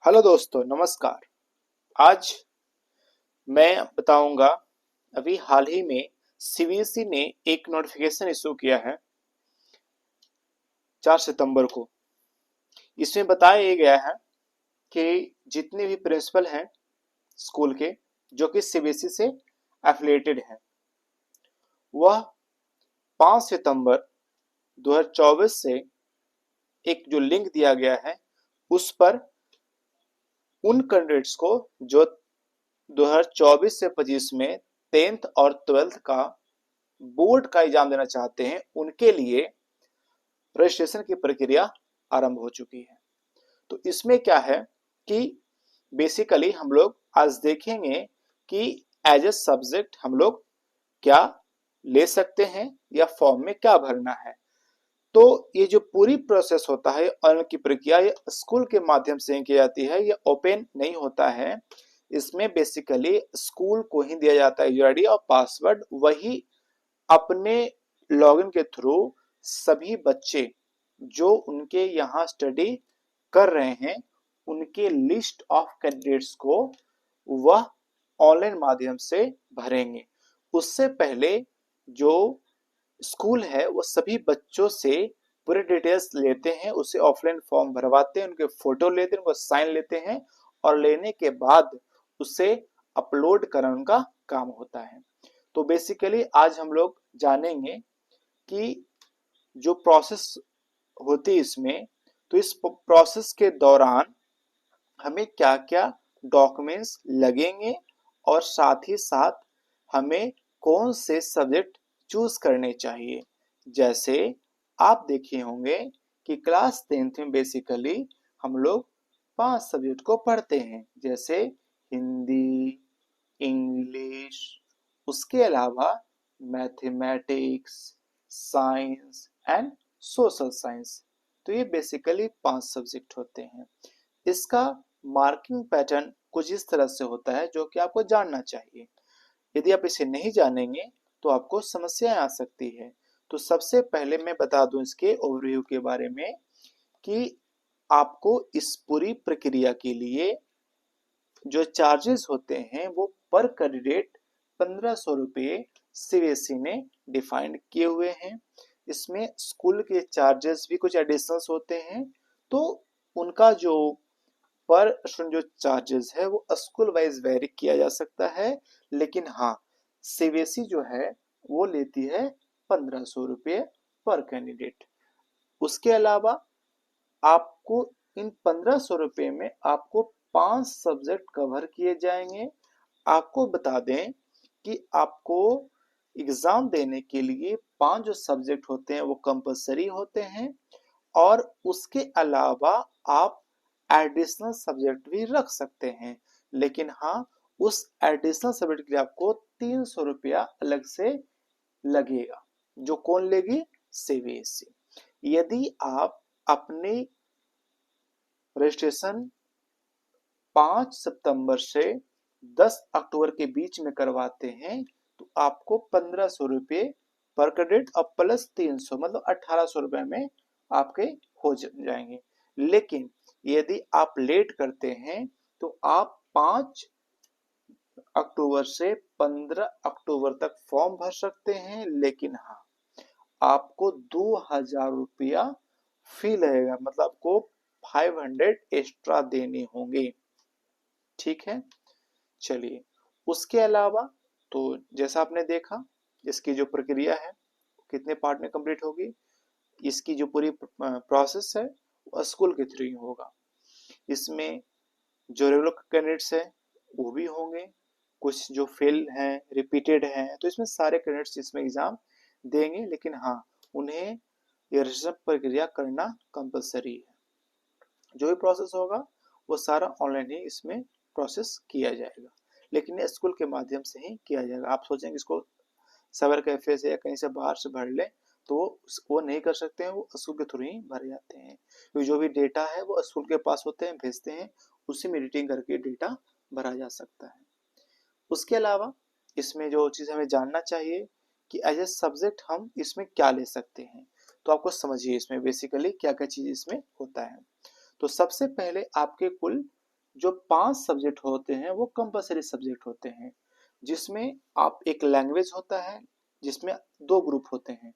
Hello दोस्तों, नमस्कार। आज मैं बताऊंगा, अभी हाल ही में सीबीएसई ने एक नोटिफिकेशन इशू किया है 4 सितंबर को। इसमें बताया ये गया है कि जितने भी प्रिंसिपल हैं स्कूल के जो कि सीबीएसई से एफिलिएटेड हैं, वह 5 सितंबर 2024 से एक जो लिंक दिया गया है उस पर उन कैंडिडेट्स को जो 2024 से 25 में 10th और 12th का बोर्ड का एग्जाम देना चाहते हैं, उनके लिए रजिस्ट्रेशन की प्रक्रिया आरंभ हो चुकी है। तो इसमें क्या है कि बेसिकली हम लोग आज देखेंगे कि एज ए सब्जेक्ट हम लोग क्या ले सकते हैं या फॉर्म में क्या भरना है। तो ये जो पूरी प्रोसेस होता है ऑनलाइन की प्रक्रिया, ये स्कूल के माध्यम से की जाती है, ये ओपन नहीं होता है। इसमें बेसिकली स्कूल को ही दिया जाता है यूआईडी और पासवर्ड, वही अपने लॉगिन के थ्रू सभी बच्चे जो उनके यहाँ स्टडी कर रहे हैं उनके लिस्ट ऑफ कैंडिडेट्स को वह ऑनलाइन माध्यम से भरेंगे। उससे पहले जो स्कूल है वो सभी बच्चों से पूरे डिटेल्स लेते हैं, उसे ऑफलाइन फॉर्म भरवाते हैं, उनके फोटो लेते हैं, उनको साइन लेते हैं और लेने के बाद उसे अपलोड करना उनका काम होता है। तो बेसिकली आज हम लोग जानेंगे कि जो प्रोसेस होती है इसमें, तो इस प्रोसेस के दौरान हमें क्या क्या डॉक्यूमेंट्स लगेंगे और साथ ही साथ हमें कौन से सब्जेक्ट चूज करने चाहिए। जैसे आप देखे होंगे कि क्लास 10th में बेसिकली हम लोग 5 सब्जेक्ट को पढ़ते हैं, जैसे हिंदी, इंग्लिश, उसके अलावा mathematics, science and social science. तो ये बेसिकली 5 सब्जेक्ट होते हैं। इसका मार्किंग पैटर्न कुछ इस तरह से होता है जो कि आपको जानना चाहिए। यदि आप इसे नहीं जानेंगे तो आपको समस्याएं आ सकती है। तो सबसे पहले मैं बता दूं इसके ओवरव्यू के बारे में कि आपको इस पूरी प्रक्रिया के लिए जो चार्जेस होते हैं वो पर कैंडिडेट 1500 रुपये सीबीएसई ने डिफाइंड किए हुए हैं। इसमें स्कूल के चार्जेस भी कुछ एडिशनल्स होते हैं, तो उनका जो पर स्टूडेंट जो चार्जेस है वो स्कूल वाइज वेरी किया जा सकता है, लेकिन हाँ सीबीएसई जो है वो लेती है 1500 रुपये पर कैंडिडेट। उसके अलावा आपको इन 1500 रुपये में आपको 5 सब्जेक्ट कवर किए जाएंगे। आपको बता दें कि आपको एग्जाम देने के लिए 5 जो सब्जेक्ट होते हैं वो कंपलसरी होते हैं और उसके अलावा आप एडिशनल सब्जेक्ट भी रख सकते हैं, लेकिन हाँ उस एडिशनल सब्जेक्ट के लिए आपको 300 रुपया अलग से लगेगा। जो कौन लेगी? सीबीएसई। यदि आप अपने रजिस्ट्रेशन 5 सितंबर से 10 अक्टूबर के बीच में करवाते हैं तो आपको 1500 रुपये पर क्रेडिट और प्लस 300 मतलब 1800 रुपये में आपके हो जाएंगे। लेकिन यदि आप लेट करते हैं तो आप 5 अक्टूबर से 15 अक्टूबर तक फॉर्म भर सकते हैं, लेकिन हाँ आपको 2000 रुपया फी लगेगा, मतलब आपको 500 एक्स्ट्रा देने होंगे। ठीक है, चलिए उसके अलावा तो जैसा आपने देखा इसकी जो प्रक्रिया है कितने पार्ट में कंप्लीट होगी। इसकी जो पूरी प्रोसेस है वो स्कूल के थ्रू ही होगा। इसमें जो रेगुलर कैंडिडेट्स है वो भी होंगे, कुछ जो फेल हैं रिपीटेड हैं, तो इसमें सारे कैंडिडेट्स इसमें एग्जाम देंगे, लेकिन हाँ उन्हें ये रजिस्ट्रेशन प्रक्रिया करना कंपलसरी है। जो भी प्रोसेस होगा वो सारा ऑनलाइन ही इसमें प्रोसेस किया जाएगा, लेकिन ये स्कूल के माध्यम से ही किया जाएगा। आप सोचेंगे इसको साइबर कैफे से या कहीं से बाहर से भर ले, तो वो नहीं कर सकते हैं, वो स्कूल के थ्रू ही भरे जाते हैं, क्योंकि जो भी डेटा है वो स्कूल के पास होते हैं, भेजते हैं, उसी में एडिटिंग करके डेटा भरा जा सकता है। उसके अलावा इसमें जो चीज़ हमें जानना चाहिए कि एज ए सब्जेक्ट हम इसमें क्या ले सकते हैं। तो आपको समझिए इसमें बेसिकली क्या क्या चीज इसमें होता है। तो सबसे पहले आपके कुल जो 5 सब्जेक्ट होते हैं वो कंपलसरी सब्जेक्ट होते हैं, जिसमें आप एक लैंग्वेज होता है जिसमें 2 ग्रुप होते हैं।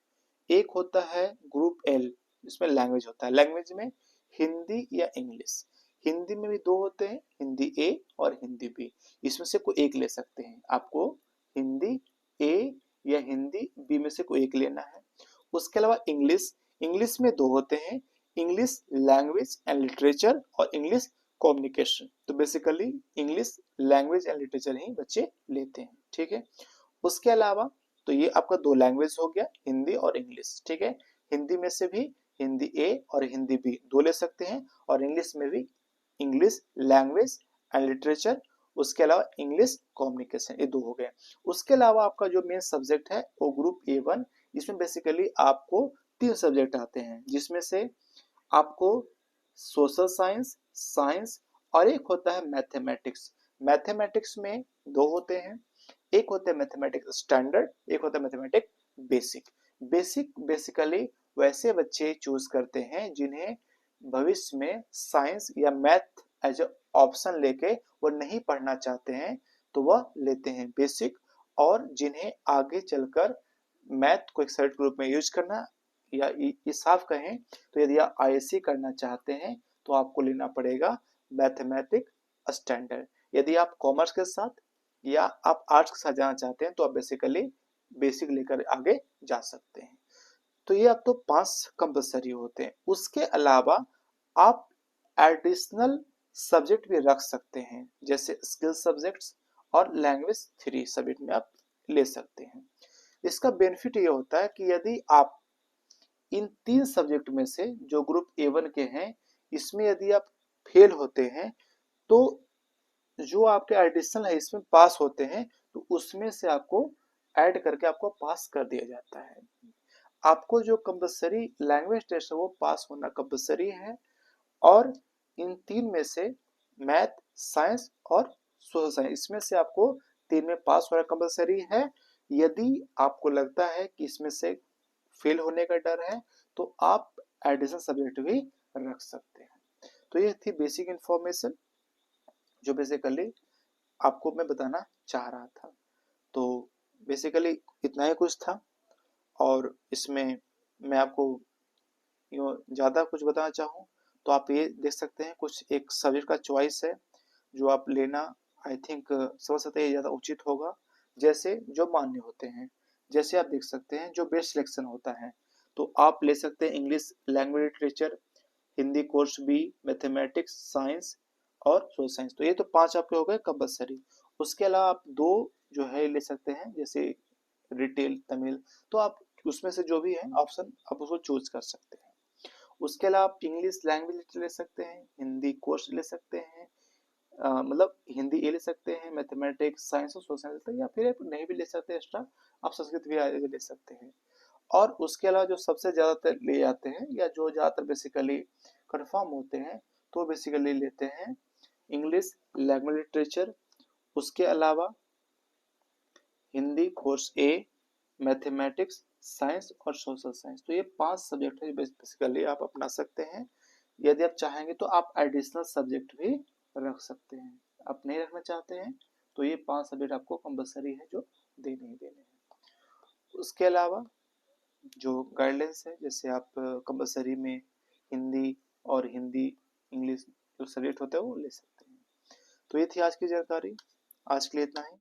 एक होता है ग्रुप एल, जिसमें लैंग्वेज होता है, लैंग्वेज में हिंदी या इंग्लिश। हिंदी में भी 2 होते हैं, हिंदी ए और हिंदी बी, इसमें से कोई एक ले सकते हैं। आपको हिंदी ए या हिंदी बी में से कोई एक लेना है। उसके अलावा इंग्लिश, इंग्लिश में 2 होते हैं, इंग्लिश लैंग्वेज एंड लिटरेचर और इंग्लिश कम्युनिकेशन। तो basically English language and literature ही बच्चे लेते हैं, ठीक है। उसके अलावा तो ये आपका 2 लैंग्वेज हो गया, हिंदी और इंग्लिश, ठीक है। हिंदी में से भी हिंदी ए और हिंदी बी 2 ले सकते हैं, और इंग्लिश में भी इंग्लिश लैंग्वेज एंड लिटरेचर, उसके अलावा इंग्लिश कम्युनिकेशन, ये 2 हो गए। उसके अलावा आपका जो मेन सब्जेक्ट है वो ग्रुप ए1, इसमें बेसिकली आपको 3 सब्जेक्ट आते हैं, जिसमें से आपको सोशल साइंस, साइंस और एक होता है मैथमेटिक्स। मैथमेटिक्स में 2 होते हैं, एक होता है मैथमेटिक्स स्टैंडर्ड, एक होता है मैथमेटिक्स बेसिक। बेसिक बेसिकली वैसे बच्चे चूज करते हैं जिन्हें भविष्य में साइंस या मैथ एज ए ऑप्शन लेके वो नहीं पढ़ना चाहते हैं, तो वह लेते हैं बेसिक। और जिन्हें आगे चलकर मैथ को एक सर्ट ग्रुप में यूज करना, या ये साफ कहें तो यदि आप आईएससी करना चाहते हैं तो आपको लेना पड़ेगा मैथमेटिक्स स्टैंडर्ड। यदि आप कॉमर्स के साथ या आप आर्ट्स के साथ जाना चाहते हैं तो आप बेसिकली बेसिक लेकर आगे जा सकते हैं। तो ये अब तो 5 कंपलसरी होते हैं। उसके अलावा आप एडिशनल सब्जेक्ट भी रख सकते हैं, जैसे स्किल सब्जेक्ट्स और लैंग्वेज 3 सब्जेक्ट में आप ले सकते हैं। इसका बेनिफिट ये होता है कि यदि आप इन 3 सब्जेक्ट में से जो ग्रुप ए1 के हैं, इसमें यदि आप फेल होते हैं तो जो आपके एडिशनल है इसमें पास होते हैं, तो उसमें से आपको ऐड करके आपको पास कर दिया जाता है। आपको जो कंपलसरी लैंग्वेज टेस्ट है वो पास होना कंपलसरी है, और इन 3 में से मैथ, साइंस और सोशल साइंस, इसमें से आपको 3 में पास होना कंपलसरी है। यदि आपको लगता है कि इसमें से फेल होने का डर है तो आप एडिशनल सब्जेक्ट भी रख सकते हैं। तो ये थी बेसिक इंफॉर्मेशन जो बेसिकली आपको मैं बताना चाह रहा था। तो बेसिकली इतना ही कुछ था, और इसमें मैं आपको ज़्यादा कुछ बताना चाहूँ तो आप ये देख सकते हैं, कुछ एक सब्जेक्ट का चॉइस है जो आप लेना आई थिंक समझ सकते हैं ज़्यादा उचित होगा, जैसे जो मान्य होते हैं। जैसे आप देख सकते हैं जो बेस्ट सिलेक्शन होता है, तो आप ले सकते हैं English language literature, Hindi course B, mathematics, science और सोशल साइंस। तो ये तो 5 आपके हो गए कंपलसरी। उसके अलावा आप 2 जो है ले सकते हैं, जैसे रिटेल, तमिल, तो आप उसमें से जो भी है ऑप्शन आप उसको चूज कर सकते हैं। उसके अलावा आप इंग्लिश लैंग्वेज ले सकते हैं, हिंदी कोर्स ले सकते हैं, मतलब हिंदी ए ले सकते हैं, मैथमेटिक्स, साइंस और सोशल साइंस, या फिर आप नहीं भी ले सकते एक्स्ट्रा, आप संस्कृत भी आगे ले सकते हैं। और उसके अलावा जो सबसे ज़्यादातर ले जाते हैं या जो ज़्यादातर बेसिकली कंफर्म होते हैं, तो बेसिकली लेते हैं इंग्लिश लैंग्वेज लिटरेचर, उसके अलावा हिंदी कोर्स ए, मैथमेटिक्स, साइंस और सोशल साइंस। तो ये 5 सब्जेक्ट है बेसिकली आप अपना सकते हैं। यदि आप चाहेंगे तो आप एडिशनल सब्जेक्ट भी रख सकते हैं। आप नहीं रखना चाहते हैं तो ये 5 सब्जेक्ट आपको कंपलसरी है जो देने ही देने हैं। उसके अलावा जो गाइडलाइंस है, जैसे आप कंपलसरी में हिंदी और हिंदी इंग्लिश जो सब्जेक्ट होता है वो ले सकते हैं। तो ये थी आज की जानकारी, आज के लिए इतना ही।